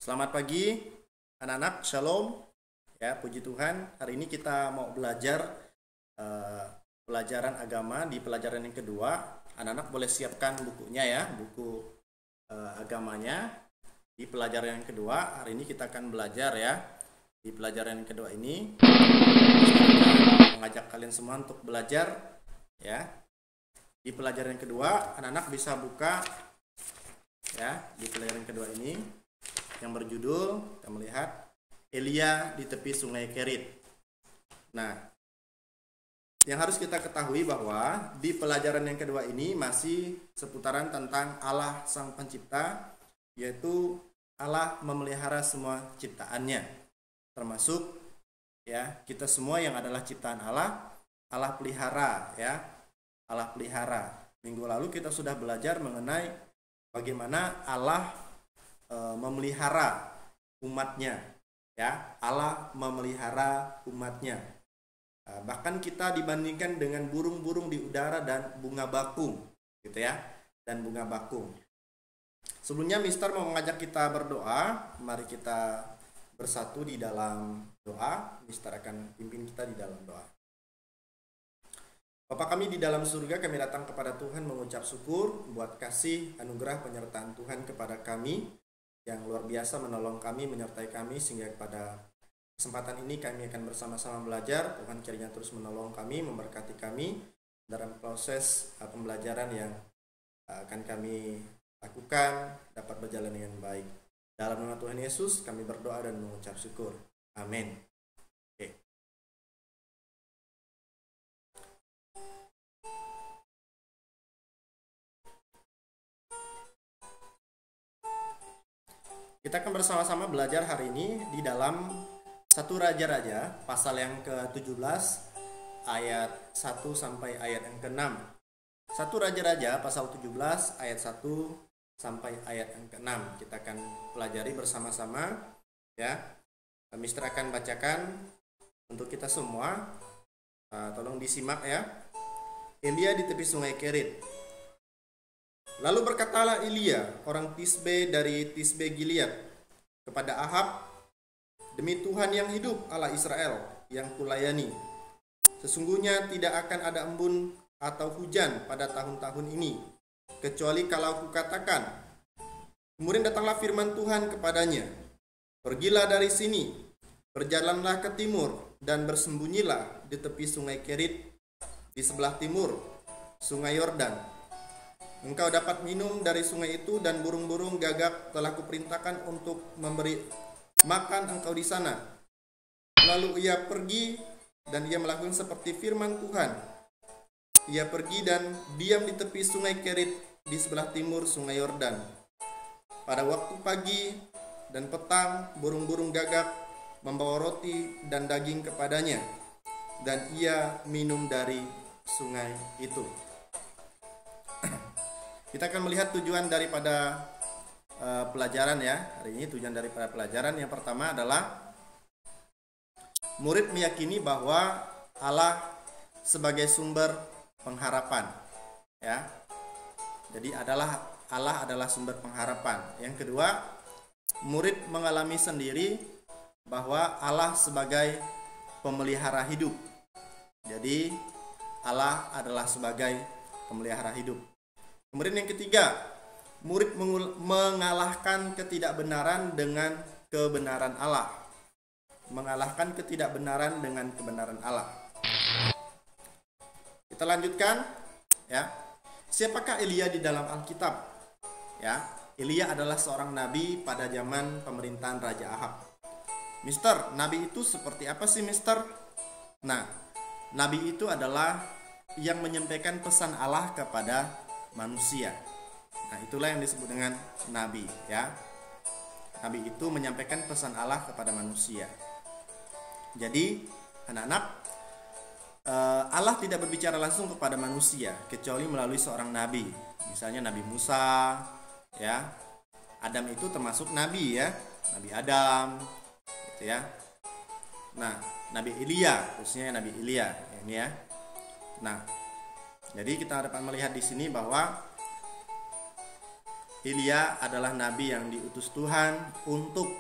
Selamat pagi anak-anak, shalom. Ya, puji Tuhan. Hari ini kita mau belajar pelajaran agama di pelajaran yang kedua. Anak-anak boleh siapkan bukunya ya, buku agamanya. Di pelajaran yang kedua, hari ini kita akan belajar ya. Di pelajaran yang kedua ini, kita mengajak kalian semua untuk belajar ya. Di pelajaran yang kedua, anak-anak bisa buka ya, di pelajaran kedua ini yang berjudul, kita melihat Elia di tepi sungai Kerit. Nah, yang harus kita ketahui bahwa di pelajaran yang kedua ini masih seputaran tentang Allah Sang Pencipta, yaitu Allah memelihara semua ciptaannya, termasuk ya kita semua yang adalah ciptaan Allah, Allah pelihara ya, Allah pelihara. Minggu lalu kita sudah belajar mengenai bagaimana Allah memelihara umatnya ya, Allah memelihara umatnya. Bahkan kita dibandingkan dengan burung-burung di udara dan bunga bakung gitu ya, dan bunga bakung. Sebelumnya Mister mau mengajak kita berdoa. Mari kita bersatu di dalam doa. Mister akan pimpin kita di dalam doa. Bapa kami di dalam surga, kami datang kepada Tuhan mengucap syukur buat kasih anugerah penyertaan Tuhan kepada kami yang luar biasa, menolong kami, menyertai kami, sehingga pada kesempatan ini kami akan bersama-sama belajar. Tuhan kiranya terus menolong kami, memberkati kami dalam proses pembelajaran yang akan kami lakukan dapat berjalan dengan baik. Dalam nama Tuhan Yesus kami berdoa dan mengucap syukur. Amin. Oke. Kita akan bersama-sama belajar hari ini di dalam 1 Raja-Raja pasal yang ke-17 ayat 1 sampai ayat yang ke-6. 1 Raja-Raja pasal 17 ayat 1 sampai ayat yang ke-6. Kita akan pelajari bersama-sama ya. Mister akan bacakan untuk kita semua. Tolong disimak ya. Elia di tepi sungai Kerit. Lalu berkatalah Elia, orang Tisbe dari Tisbe Gilead, kepada Ahab, demi Tuhan yang hidup, Allah Israel, yang kulayani, sesungguhnya tidak akan ada embun atau hujan pada tahun-tahun ini, kecuali kalau kukatakan. Kemudian datanglah firman Tuhan kepadanya, pergilah dari sini, berjalanlah ke timur, dan bersembunyilah di tepi sungai Kerit, di sebelah timur, sungai Yordan. Engkau dapat minum dari sungai itu, dan burung-burung gagak telah kuperintahkan untuk memberi makan engkau di sana. Lalu ia pergi dan ia melakukan seperti firman Tuhan. Ia pergi dan diam di tepi sungai Kerit di sebelah timur sungai Yordan. Pada waktu pagi dan petang, burung-burung gagak membawa roti dan daging kepadanya, dan ia minum dari sungai itu. Kita akan melihat tujuan daripada pelajaran ya. Hari ini tujuan daripada pelajaran yang pertama adalah murid meyakini bahwa Allah sebagai sumber pengharapan ya. Jadi Allah adalah sumber pengharapan. Yang kedua, murid mengalami sendiri bahwa Allah sebagai pemelihara hidup. Jadi Allah adalah sebagai pemelihara hidup. Kemudian yang ketiga, murid mengalahkan ketidakbenaran dengan kebenaran Allah. Mengalahkan ketidakbenaran dengan kebenaran Allah. Kita lanjutkan ya. Siapakah Elia di dalam Alkitab? Ya, Elia adalah seorang nabi pada zaman pemerintahan Raja Ahab. Mister, nabi itu seperti apa sih, Mister? Nah, nabi itu adalah yang menyampaikan pesan Allah kepada manusia. Nah, itulah yang disebut dengan nabi ya. Nabi itu menyampaikan pesan Allah kepada manusia. Jadi anak-anak, Allah tidak berbicara langsung kepada manusia kecuali melalui seorang nabi. Misalnya Nabi Musa ya. Adam itu termasuk nabi ya, Nabi Adam gitu ya. Nah, Nabi Elia, khususnya Nabi Elia ini ya. Nah, jadi kita dapat melihat di sini bahwa Elia adalah nabi yang diutus Tuhan untuk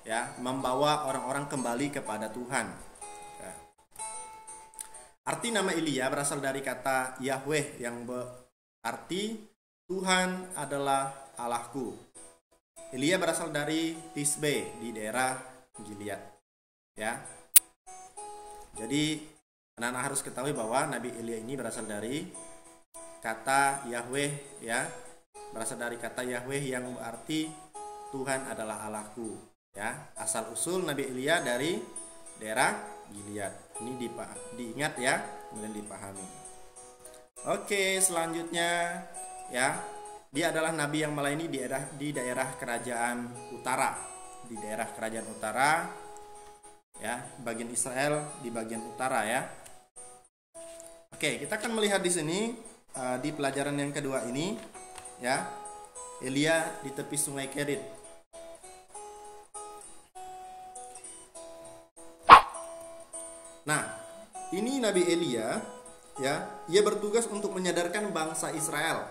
ya membawa orang-orang kembali kepada Tuhan. Ya. Arti nama Elia berasal dari kata Yahweh yang berarti Tuhan adalah Allahku. Elia berasal dari Tisbe di daerah Gilead. Ya. Jadi anak-anak harus ketahui bahwa Nabi Elia ini berasal dari kata Yahweh, ya. Berasal dari kata Yahweh yang berarti Tuhan adalah Allahku, ya. Asal usul Nabi Elia dari daerah Gilead. Ini diingat ya, kemudian dipahami. Oke, selanjutnya ya, dia adalah nabi yang melayani di daerah kerajaan utara. Di daerah kerajaan utara, ya, bagian Israel di bagian utara ya. Oke, kita akan melihat di sini di pelajaran yang kedua ini, ya, Elia di tepi sungai Kerit. Nah, ini Nabi Elia, ya, ia bertugas untuk menyadarkan bangsa Israel.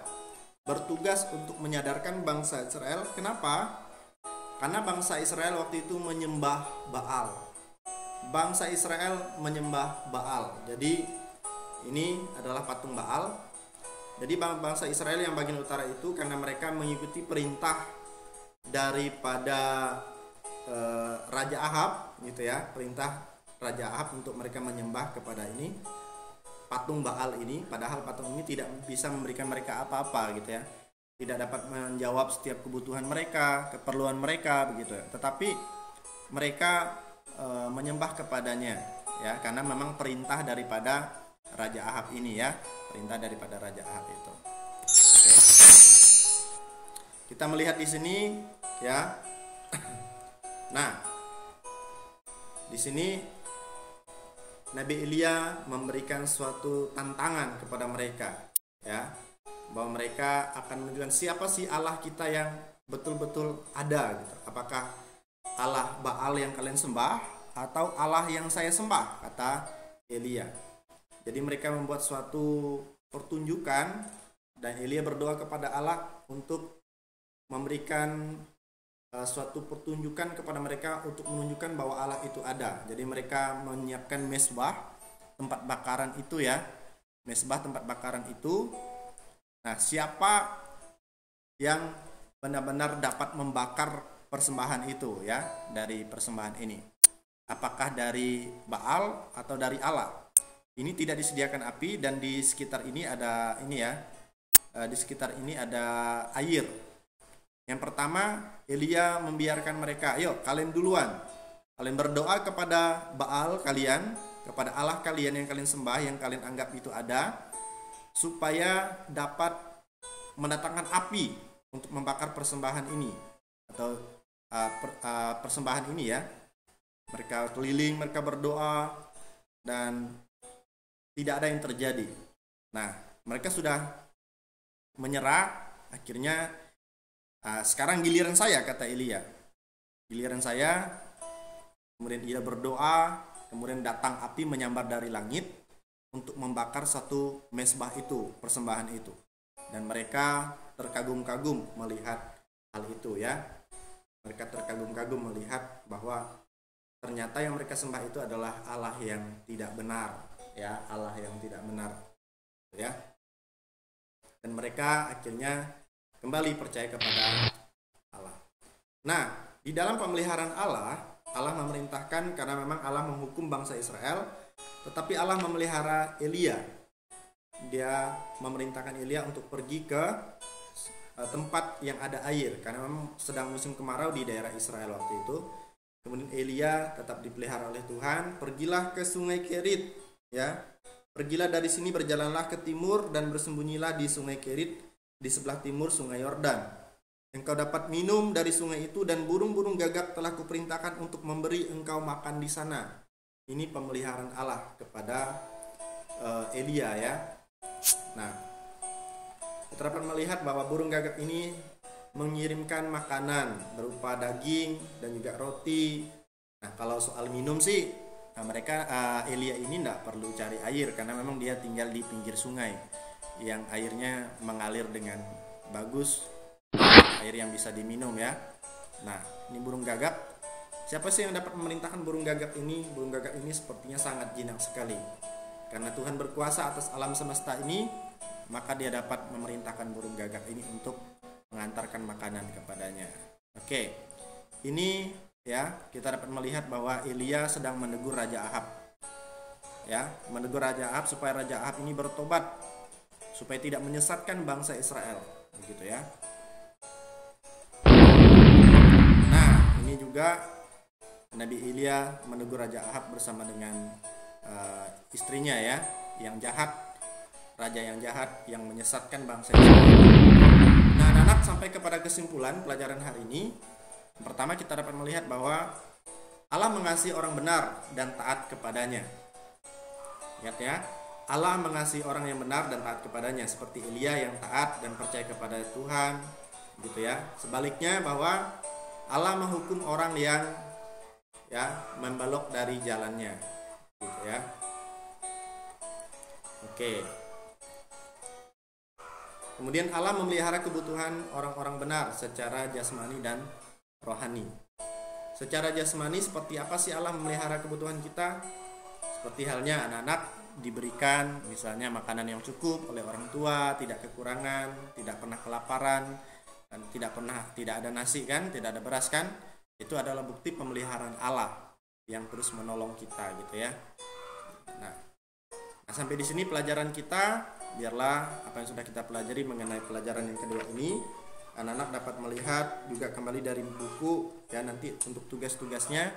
Bertugas untuk menyadarkan bangsa Israel. Kenapa? Karena bangsa Israel waktu itu menyembah Baal. Bangsa Israel menyembah Baal. Jadi ini adalah patung Baal. Jadi bangsa Israel yang bagian utara itu karena mereka mengikuti perintah daripada Raja Ahab, gitu ya, perintah Raja Ahab untuk mereka menyembah kepada ini patung Baal ini, padahal patung ini tidak bisa memberikan mereka apa-apa, gitu ya, tidak dapat menjawab setiap kebutuhan mereka, keperluan mereka, begitu ya. Tetapi mereka menyembah kepadanya, ya, karena memang perintah daripada Raja Ahab ini, ya, perintah daripada Raja Ahab itu. Oke. Kita melihat di sini, ya. Nah, di sini Nabi Elia memberikan suatu tantangan kepada mereka, ya, bahwa mereka akan menunjukkan siapa sih Allah kita yang betul-betul ada, gitu. Apakah Allah Baal yang kalian sembah atau Allah yang saya sembah, kata Elia. Jadi mereka membuat suatu pertunjukan dan Elia berdoa kepada Allah untuk memberikan suatu pertunjukan kepada mereka untuk menunjukkan bahwa Allah itu ada. Jadi mereka menyiapkan mesbah, tempat bakaran itu, ya, mesbah tempat bakaran itu. Nah, siapa yang benar-benar dapat membakar persembahan itu, ya, dari persembahan ini? Apakah dari Baal atau dari Allah? Ini tidak disediakan api dan di sekitar ini ada ini, ya, di sekitar ini ada air. Yang pertama, Elia membiarkan mereka, ayo kalian duluan, kalian berdoa kepada Baal kalian, kepada Allah kalian yang kalian sembah, yang kalian anggap itu ada, supaya dapat mendatangkan api untuk membakar persembahan ini atau persembahan ini, ya. Mereka keliling, mereka berdoa dan tidak ada yang terjadi. Nah, mereka sudah menyerah. Akhirnya sekarang giliran saya, kata Elia. Giliran saya. Kemudian ia berdoa, kemudian datang api menyambar dari langit untuk membakar satu mesbah itu, persembahan itu. Dan mereka terkagum-kagum melihat hal itu, ya. Mereka terkagum-kagum melihat bahwa ternyata yang mereka sembah itu adalah Allah yang tidak benar, ya, Allah yang tidak benar, ya. Dan mereka akhirnya kembali percaya kepada Allah. Nah, di dalam pemeliharaan Allah, Allah memerintahkan, karena memang Allah menghukum bangsa Israel, tetapi Allah memelihara Elia. Dia memerintahkan Elia untuk pergi ke tempat yang ada air, karena memang sedang musim kemarau di daerah Israel waktu itu. Kemudian Elia tetap dipelihara oleh Tuhan. Pergilah ke sungai Kerit, ya. Pergilah dari sini, berjalanlah ke timur dan bersembunyilah di sungai Kerit, di sebelah timur sungai Yordan. Engkau dapat minum dari sungai itu dan burung-burung gagak telah kuperintahkan untuk memberi engkau makan di sana. Ini pemeliharaan Allah kepada Elia, ya. Nah, kita dapat melihat bahwa burung gagak ini mengirimkan makanan berupa daging dan juga roti. Nah, kalau soal minum sih, mereka Elia ini tidak perlu cari air karena memang dia tinggal di pinggir sungai yang airnya mengalir dengan bagus air yang bisa diminum ya. Nah, ini burung gagak. Siapa sih yang dapat memerintahkan burung gagak ini? Burung gagak ini sepertinya sangat jinak sekali. Karena Tuhan berkuasa atas alam semesta ini, maka dia dapat memerintahkan burung gagak ini untuk mengantarkan makanan kepadanya. Oke, ini ya kita dapat melihat bahwa Elia sedang menegur Raja Ahab. Ya, menegur Raja Ahab supaya Raja Ahab ini bertobat, supaya tidak menyesatkan bangsa Israel, begitu ya. Nah, ini juga Nabi Elia menegur Raja Ahab bersama dengan istrinya ya, yang jahat, raja yang jahat yang menyesatkan bangsa Israel. Nah, anak-anak, sampai kepada kesimpulan pelajaran hari ini. Pertama, kita dapat melihat bahwa Allah mengasihi orang benar dan taat kepadanya. Lihat ya, Allah mengasihi orang yang benar dan taat kepadanya, seperti Elia yang taat dan percaya kepada Tuhan, gitu ya. Sebaliknya, bahwa Allah menghukum orang yang ya membelok dari jalannya, gitu ya. Oke. Kemudian Allah memelihara kebutuhan orang-orang benar secara jasmani dan rohani. Secara jasmani, seperti apa sih Allah memelihara kebutuhan kita? Seperti halnya anak-anak diberikan misalnya makanan yang cukup oleh orang tua, tidak kekurangan, tidak pernah kelaparan, dan tidak ada nasi kan, tidak ada beras kan? Itu adalah bukti pemeliharaan Allah yang terus menolong kita, gitu ya. Nah, sampai di sini pelajaran kita. Biarlah apa yang sudah kita pelajari mengenai pelajaran yang kedua ini, anak-anak dapat melihat juga kembali dari buku ya. Nanti untuk tugas-tugasnya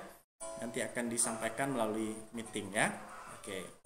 nanti akan disampaikan melalui meeting ya. Oke.